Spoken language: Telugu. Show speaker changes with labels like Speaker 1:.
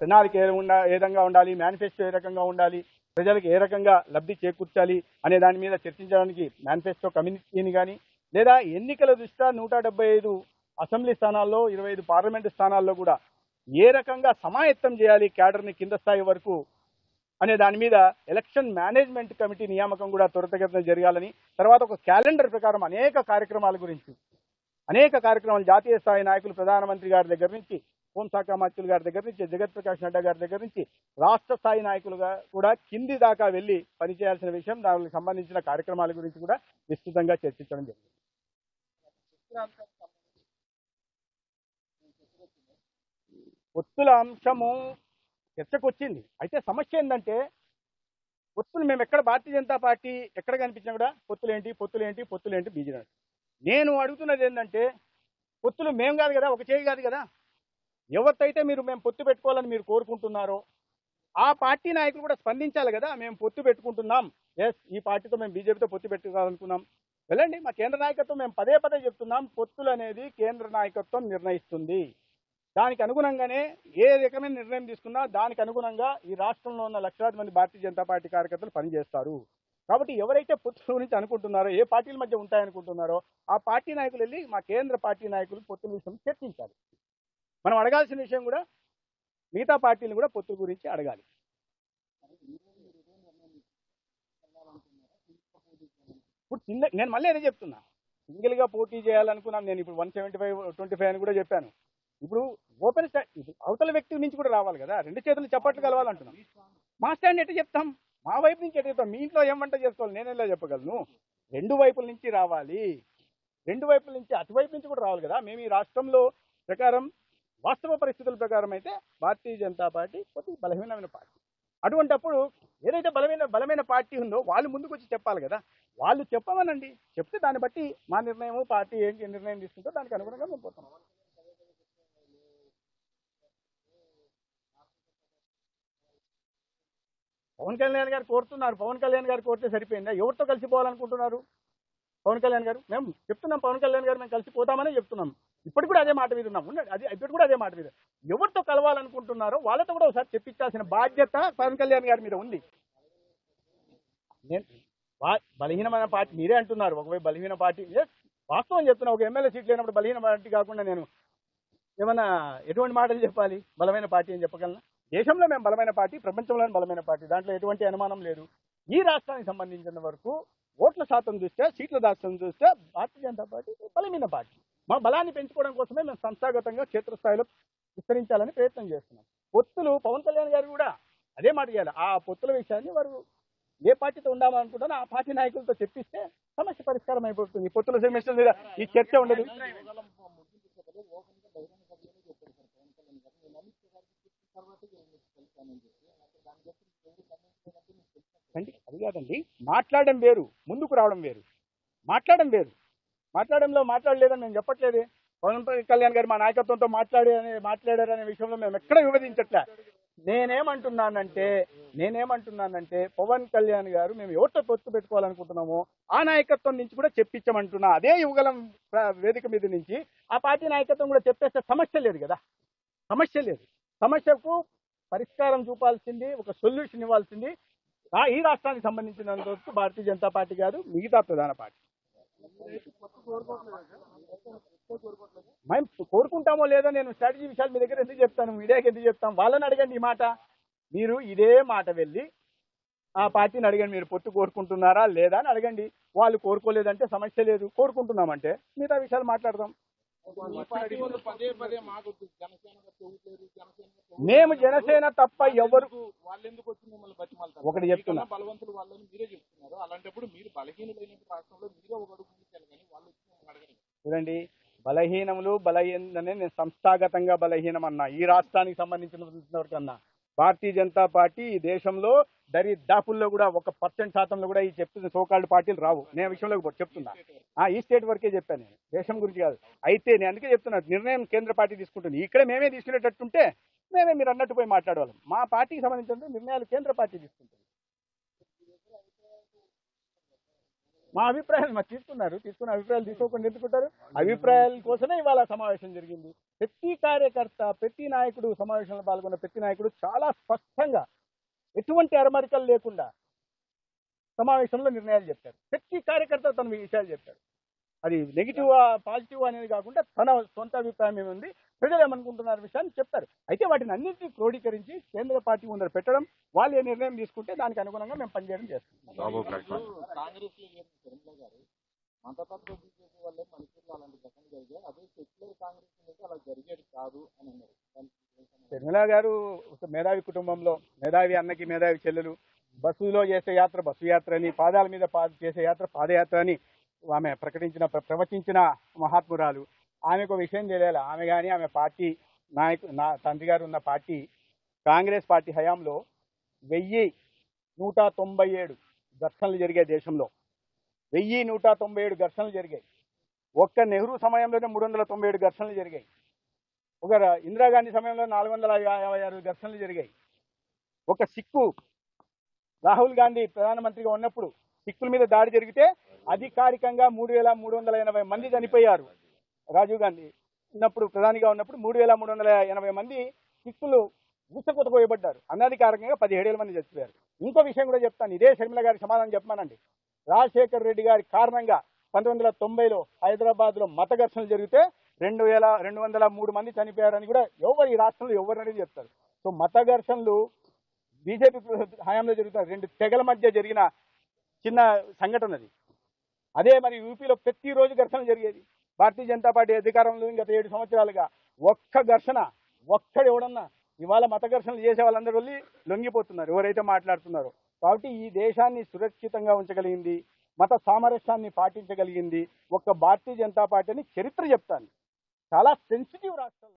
Speaker 1: ప్రణాళిక ఏ విధంగా ఉండాలి, మేనిఫెస్టో ఏ రకంగా ఉండాలి, ప్రజలకు ఏ రకంగా లబ్ధి చేకూర్చాలి అనే దాని మీద చర్చించడానికి మేనిఫెస్టో కమ్యూనిటీని కానీ, లేదా ఎన్నికల దృష్ట్యా 175 అసెంబ్లీ స్థానాల్లో 25 పార్లమెంటు స్థానాల్లో కూడా ఏ రకంగా సమాయత్తం చేయాలి క్యాడర్ని కింద స్థాయి వరకు అనే దాని మీద ఎలక్షన్ మేనేజ్మెంట్ కమిటీ నియామకం కూడా త్వరితగతిన జరగాలని, తర్వాత ఒక క్యాలెండర్ ప్రకారం అనేక కార్యక్రమాల గురించి అనేక కార్యక్రమాలు జాతీయ స్థాయి నాయకులు ప్రధానమంత్రి గారి దగ్గర నుంచి, హోంశాఖ మంత్రులు గారి దగ్గర నుంచి, జగత్ ప్రకాష్ నడ్డా గారి దగ్గర నుంచి రాష్ట్ర స్థాయి నాయకులుగా కూడా కింది దాకా వెళ్ళి పనిచేయాల్సిన విషయం, దానికి సంబంధించిన కార్యక్రమాల గురించి కూడా విస్తృతంగా చర్చించడం జరిగింది. పొత్తుల అంశము చర్చకు వచ్చింది. అయితే సమస్య ఏంటంటే పొత్తులు మేము ఎక్కడ భారతీయ జనతా పార్టీ ఎక్కడ కనిపించినా కూడా పొత్తులేంటి బీజేపీ. నేను అడుగుతున్నది ఏంటంటే పొత్తులు మేము కాదు కదా, ఒక చేయి కాదు కదా. ఎవరితైతే మేము పొత్తు పెట్టుకోవాలని మీరు కోరుకుంటున్నారో ఆ పార్టీ నాయకులు కూడా స్పందించాలి కదా. మేము పొత్తు పెట్టుకుంటున్నాం, ఎస్ ఈ పార్టీతో మేము బీజేపీతో పొత్తు పెట్టుకోవాలనుకున్నాం, వెళ్ళండి. మా కేంద్ర నాయకత్వం మేము పదే చెప్తున్నాం, పొత్తులు అనేది కేంద్ర నాయకత్వం నిర్ణయిస్తుంది. దానికి అనుగుణంగానే ఏ రకమైన నిర్ణయం తీసుకున్నా దానికి అనుగుణంగా ఈ రాష్ట్రంలో ఉన్న లక్షలాది మంది భారతీయ జనతా పార్టీ కార్యకర్తలు పనిచేస్తారు. కాబట్టి ఎవరైతే పొత్తుల గురించి అనుకుంటున్నారో, ఏ పార్టీల మధ్య ఉంటాయనుకుంటున్నారో ఆ పార్టీ నాయకులు వెళ్ళి మా కేంద్ర పార్టీ నాయకులు పొత్తుల విషయం చర్చించాలి. మనం అడగాల్సిన విషయం కూడా మిగతా పార్టీలు కూడా పొత్తుల గురించి అడగాలి. ఇప్పుడు నేను మళ్ళీ అదే చెప్తున్నా, సింగిల్గా పోటీ చేయాలనుకున్నాను నేను. ఇప్పుడు 175-25 అని కూడా చెప్పాను. ఇప్పుడు ఓపెన్ అవతల వ్యక్తి నుంచి కూడా రావాలి కదా, రెండు చేతులు చప్పట్లు కలవాలంటున్నాం. మా స్టాండ్ ఎట్లా చెప్తాం, మా వైపు నుంచి ఎట్లా చెప్తాం, మీ ఇంట్లో ఏం వంట చేసుకోవాలి నేను ఎలా చెప్పగలను. రెండు వైపుల నుంచి రావాలి, రెండు వైపుల నుంచి అటువైపు నుంచి కూడా రావాలి కదా. మేము ఈ రాష్ట్రంలో ప్రకారం వాస్తవ పరిస్థితుల ప్రకారం అయితే భారతీయ జనతా పార్టీ కొద్దిగా బలహీనమైన పార్టీ. అటువంటప్పుడు ఏదైతే బలమైన పార్టీ ఉందో వాళ్ళు ముందుకు వచ్చి చెప్పాలి కదా. వాళ్ళు చెప్పమనండి, చెప్తే దాన్ని బట్టి మా నిర్ణయం, పార్టీ ఏంటి నిర్ణయం తీసుకుంటే దానికి అనుగుణంగా మేము పోతాం. పవన్ కళ్యాణ్ గారు కోరుతున్నారు, పవన్ కళ్యాణ్ గారు కోరితే సరిపోయిందా? ఎవరితో కలిసిపోవాలనుకుంటున్నారు పవన్ కళ్యాణ్ గారు? మేము చెప్తున్నాం, పవన్ కళ్యాణ్ గారు మేము కలిసిపోతామని చెప్తున్నాం. ఇప్పటికి కూడా అదే మాట మీద ఉన్నాం, ఇప్పటికి కూడా అదే మాట మీద. ఎవరితో కలవాలనుకుంటున్నారో వాళ్ళతో కూడా ఒకసారి చెప్పించాల్సిన బాధ్యత పవన్ కళ్యాణ్ గారి మీద ఉంది. నేను బలహీనమైన పార్టీ మీరే అంటున్నారు, ఒకవైపు బలహీన పార్టీ, వాస్తవం చెప్తున్నా. ఒక ఎమ్మెల్యే సీట్ లేనప్పుడు బలహీన పార్టీ కాకుండా నేను ఏమన్నా ఎటువంటి మాటలు చెప్పాలి? బలమైన పార్టీ అని చెప్పగలనా? దేశంలో మేము బలమైన పార్టీ, ప్రపంచంలోని బలమైన పార్టీ, దాంట్లో ఎటువంటి అనుమానం లేదు. ఈ రాష్ట్రానికి సంబంధించిన వరకు ఓట్ల శాతం చూస్తే, సీట్ల దాస్యం చూస్తే భారతీయ జనతా పార్టీ బలమైన పార్టీ. మా బలాన్ని పెంచుకోవడం కోసమే మేము సంస్థాగతంగా క్షేత్రస్థాయిలో విస్తరించాలని ప్రయత్నం చేస్తున్నాం. పొత్తులు పవన్ కళ్యాణ్ గారు కూడా అదే మాట చేయాలి. ఆ పొత్తుల విషయాన్ని వారు ఏ పార్టీతో ఉండాలనుకుంటారో ఆ పార్టీ నాయకులతో చెప్పిస్తే సమస్య పరిష్కారం అయిపోతుంది. పొత్తుల సమస్య మీద ఈ చర్చ ఉండదు. అది కాదండి, మాట్లాడడం వేరు, ముందుకు రావడం వేరు. మాట్లాడంలో మాట్లాడలేదని నేను చెప్పట్లేదే. పవన్ కళ్యాణ్ గారు మా నాయకత్వంతో మాట్లాడారనే విషయంలో మేము ఎక్కడ విభజించట్లే. నేనేమంటున్నానంటే పవన్ కళ్యాణ్ గారు మేము ఎవరితో పొత్తు పెట్టుకోవాలనుకుంటున్నామో ఆ నాయకత్వం నుంచి కూడా చెప్పించమంటున్నా. అదే యువగలం వేదిక మీద నుంచి ఆ పార్టీ నాయకత్వం కూడా చెప్పేస్తే సమస్య లేదు కదా. సమస్యకు పరిష్కారం చూపాల్సింది, ఒక సొల్యూషన్ ఇవ్వాల్సింది ఈ రాష్ట్రానికి సంబంధించినంత వరకు భారతీయ జనతా పార్టీ కాదు, మిగతా ప్రధాన పార్టీ. మేము కోరుకుంటామో లేదో నేను స్ట్రాటజీ విషయాలు మీ దగ్గర ఎందుకు చెప్తాను, మీడియాకి ఎందుకు చెప్తాం? వాళ్ళని అడగండి. ఈ మాట మీరు ఇదే మాట వెళ్ళి ఆ పార్టీని అడగండి, మీరు పొత్తు కోరుకుంటున్నారా లేదా అని అడగండి. వాళ్ళు కోరుకోలేదంటే సమస్య లేదు, కోరుకుంటున్నామంటే మిగతా విషయాలు మాట్లాడదాం. మేము జనసేన తప్ప ఎవరు ఒకటి చెప్తున్నా, చూడండి, బలహీననే నేను సంస్థాగతంగా బలహీనం అన్నా. ఈ రాష్ట్రానికి సంబంధించిన కన్నా భారతీయ జనతా పార్టీ ఈ దేశంలో దరిదాపుల్లో కూడా 1% కూడా ఈ చెప్తున్న సోకాల్డ్ పార్టీలు రావు. నేను విషయంలో చెప్తున్నా, ఈ స్టేట్ వరకే చెప్పాను, నేను దేశం గురించి కాదు. అయితే నేను అందుకే చెప్తున్నా, నిర్ణయం కేంద్ర పార్టీ తీసుకుంటుంది. ఇక్కడ మేమే తీసుకునేటట్టుంటే మేమే మీరు అన్నట్టు పోయి మాట్లాడేవాళ్ళం. మా పార్టీకి సంబంధించిన నిర్ణయాలు కేంద్ర పార్టీ తీసుకుంటుంది. మా అభిప్రాయాలు మరి తీసుకున్న అభిప్రాయాలు తీసుకోకుండా ఎందుకుంటారు? అభిప్రాయాల కోసమే ఇవాళ సమావేశం జరిగింది. ప్రతి కార్యకర్త, ప్రతి నాయకుడు, సమావేశంలో పాల్గొన్న ప్రతి నాయకుడు చాలా స్పష్టంగా ఎటువంటి అరమరికలు లేకుండా సమావేశంలో నిర్ణయాలు చెప్పారు. ప్రతి కార్యకర్త తన విషయాలు చెప్పారు. అది నెగిటివ్ పాజిటివ్ అనేది కాకుండా తన సొంత అభిప్రాయం ఏముంది, ప్రజలు ఏమనుకుంటున్నారు విషయాన్ని చెప్తారు. అయితే వాటిని అన్నింటినీ క్రోడీకరించి కేంద్ర పార్టీ ముందర పెట్టడం, వాళ్ళు ఏ నిర్ణయం తీసుకుంటే దానికి అనుగుణంగా మేము పనిచేయడం చేస్తాం.
Speaker 2: కాంగ్రెస్ షర్మిల గారు మతతత్వ బీజేపీ వల్లే మణిపూర్లో అలాంటి ఘటన జరిగాయి, అదే సెక్యులర్ కాంగ్రెస్ నుంచి అలా జరిగేది కాదు అని అన్నారు.
Speaker 1: షర్మిల గారు ఒక మేధావి కుటుంబంలో, మేధావి అన్నకి మేధావి చెల్లెలు, బస్సులో చేసే యాత్ర బస్సు యాత్ర అని, పాదాల మీద చేసే యాత్ర పాదయాత్ర అని ఆమె ప్రవచించిన మహాత్మురాలు. ఆమెకు విషయం తెలియాలి. ఆమె కానీ ఆమె పార్టీ నా తండ్రి గారు ఉన్న పార్టీ కాంగ్రెస్ పార్టీ హయాంలో 1197 ఘర్షణలు జరిగాయి. దేశంలో 1197 ఘర్షణలు జరిగాయి. ఒక్క నెహ్రూ సమయంలోనే 397 ఘర్షణలు జరిగాయి. ఒక ఇందిరాగాంధీ సమయంలో 456 ఘర్షణలు జరిగాయి. ఒక సిక్కు రాహుల్ గాంధీ ప్రధానమంత్రిగా ఉన్నప్పుడు సిక్కుల మీద దాడి జరిగితే అధికారికంగా 3380 మంది చనిపోయారు. రాజీవ్ గాంధీ ఉన్నప్పుడు ప్రధానిగా ఉన్నప్పుడు 3380 మంది సిక్కులు ఊచకొతపోయబడ్డారు. అనధికారికంగా 17,000 మంది చచ్చిపోయారు. ఇంకో విషయం కూడా చెప్తాను, ఇదే షర్మిల గారికి సమాధానం చెప్పమానండి. రాజశేఖర్ రెడ్డి గారి కారణంగా 1990లో హైదరాబాద్లో మత ఘర్షణలు జరిగితే 2203 మంది చనిపోయారని కూడా ఈ రాష్ట్రంలో ఎవరినైనా చెప్తారు. సో మత ఘర్షణలు బీజేపీ హయాంలో జరుగుతాయి. 2 తెగల మధ్య జరిగిన చిన్న సంఘటన అది. అదే మరి యూపీలో ప్రతిరోజు ఘర్షణ జరిగేది. భారతీయ జనతా పార్టీ అధికారంలో గత 7 సంవత్సరాలుగా ఒక్క ఘర్షణ, ఒక్కడు ఎవడన్నా ఇవాళ మత ఘర్షణలు చేసే వాళ్ళందరూ వెళ్ళి లొంగిపోతున్నారు ఎవరైతే మాట్లాడుతున్నారో. కాబట్టి ఈ దేశాన్ని సురక్షితంగా ఉంచగలిగింది, మత సామరస్యాన్ని పాటించగలిగింది ఒక్క భారతీయ జనతా పార్టీ అని చరిత్ర చెప్తాను. చాలా సెన్సిటివ్ రాష్ట్రం.